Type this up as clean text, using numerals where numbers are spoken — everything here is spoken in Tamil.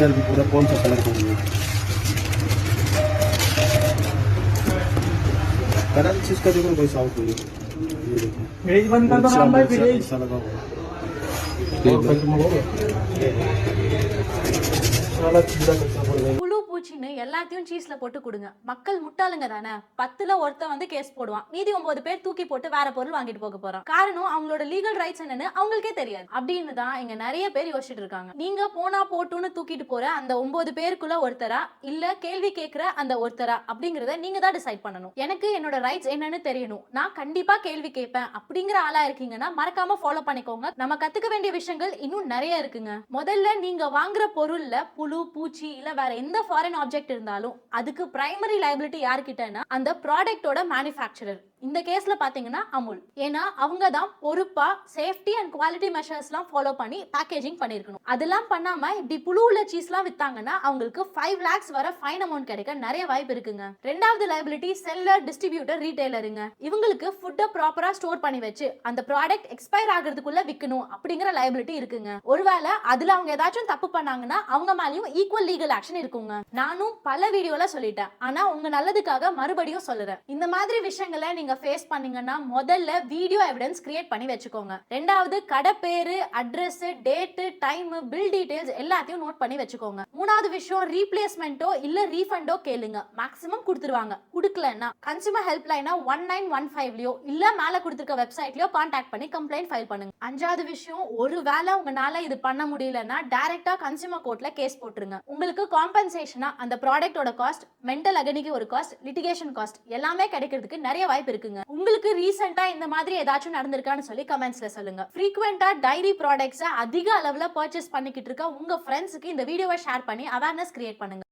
इधर भी पूरा कौन सा कलर करेंगे कलर चीज का देखो कोई साउथ नहीं ये देखो फ्रिज बंद कर दो राम भाई फ्रिज लगा हुआ புழு பூச்சின்னு எல்லாத்தையும் சீஸ்ல போட்டு கொடுங்க. மக்கள் முட்டாளுங்க தானே. 10ல ஒருத்தன் வந்து கேஸ் போடுவான், மீதி 9 பேர் தூக்கி போட்டு வேற பொருள் வாங்கிட்டு போக போறான். காரணம் அவங்களோட லீகல் ரைட்ஸ் என்னன்னு அவங்களுக்கே தெரியாது. அப்படின்னு தான் இங்க நிறைய பேர் யோசிச்சுட்டு இருக்காங்க. நீங்க போனா போட்டுன்னு தூக்கிட்டு போற அந்த 9 பேருக்குள்ள ஒருத்தரா இல்ல கேள்வி கேட்கிற அந்த ஒருத்தரா அப்படிங்கறத நீங்க தான் டிசைட் பண்ணணும். எனக்கு என்னோட ரைட்ஸ் என்னன்னு தெரியணும், நான் கண்டிப்பா கேள்வி கேட்பேன் அப்படிங்கிற ஆளா இருக்கீங்கன்னா மறக்காம ஃபாலோ பண்ணிக்கோங்க. நம்ம கத்துக்க வேண்டிய விஷயங்கள் இன்னும் நிறைய இருக்குங்க. முதல்ல நீங்க வாங்குற பொருள்ல புழு பூச்சி இல்ல வேற எந்த ஃபாரின் ஆப்ஜெக்ட் இருந்தாலும் அதுக்கு பிரைமரி லைபிலிட்டி யார்கிட்டனா அந்த ப்ராடக்ட்டோட மேனுஃபேக்சரர். இந்த கேஸ்ல பாத்தீங்கன்னா அமுல். ஏன்னா அவங்க தான் பொறுப்பா சேஃப்டி அண்ட் குவாலிட்டி மெஷர்ஸ்லாம் ஃபாலோ பண்ணி பேக்கேஜிங் பண்ணிருக்கணும். அதெல்லாம் பண்ணாம இப்படி புழுவுல சீஸ்லாம் வித்தாங்கன்னா அவங்களுக்கு 5 lakhs வர ஃபைன் அமௌண்ட் கிடைக்க நிறைய வாய்ப்பு இருக்குங்க. ரெண்டாவது லைபிலிட்டி செல்லர், டிஸ்ட்ரிபியூட்டர், ரீட்டைலருங்க. இவங்களுக்கு ஃபுட்டை ப்ராப்பரா ஸ்டோர் பண்ணி வச்சு அந்த ப்ராடக்ட் எக்ஸ்பயர் ஆகிறதுக்குள்ள விற்கணும் அப்படிங்கிற லைபிலிட்டி இருக்குங்க. ஒருவேளை அதுல அவங்க ஏதாச்சும் தப்பு பண்ணாங்கன்னா அவங்க மேலயும் ஈக்குவல் லீகல் ஆக்ஷன் இருக்குங்க. நானும் பல வீடியோல சொல்லிட்டேன், ஆனா உங்க நல்லதுக்காக மறுபடியும் சொல்லுறேன். இந்த மாதிரி விஷயங்களை நீங்க ஃபேஸ் பண்ணீங்கன்னா முதல்ல வீடியோ எவிடன்ஸ் கிரியேட் பண்ணி வச்சுக்கோங்க. ரெண்டாவது கடை பேரு, address, date, time, bill details எல்லாத்தையும் நோட் பண்ணி வச்சுக்கோங்க. மூணாவது விஷயம் ரீப்ளேஸ்மெண்ட்டோ இல்ல ரீஃபண்டோ கேளுங்க. மேக்ஸிமம் கொடுத்துருவாங்க. கொடுக்கலன்னா கன்சியூமர் ஹெல்ப் லைனா 1915லயோ இல்ல மேல கொடுத்திருக்க வெப்சைட்லயோ கான்டாக்ட் பண்ணி கம்ப்ளைண்ட் ஃபைல் பண்ணுங்க. அஞ்சாவது விஷயம், ஒருவேளை உங்களால இது பண்ண முடியலன்னா டைரக்டா கன்சியூமர் கோர்ட்ல கேஸ் போட்டுருங்க. உங்களுக்கு காம்பன்சேஷனா அந்த ப்ராடக்ட்டோட காஸ்ட், மென்டல் அகனிக்கு ஒரு காஸ்ட், லிட்டிகேஷன் காஸ்ட் எல்லாமே கிடைக்கிறதுக்கு நிறைய வாய்ப்பு இருக்குங்க. உங்களுக்கு ரீசெண்டா இந்த மாதிரி ஏதாச்சும் நடந்திருக்கான்னு சொல்லி கமெண்ட்ஸ்ல சொல்லுங்க. ஃப்ரீக்வெண்டா டைரி ப்ராடக்ட்ஸ் அதிக அளவுல பர்ச்சேஸ் பண்ணிக்கிட்டு இருக்க உங்க ஃப்ரெண்ட்ஸ்க்கு இந்த வீடியோவை ஷேர் பண்ணி அவேர்னஸ் கிரியேட் பண்ணுங்க.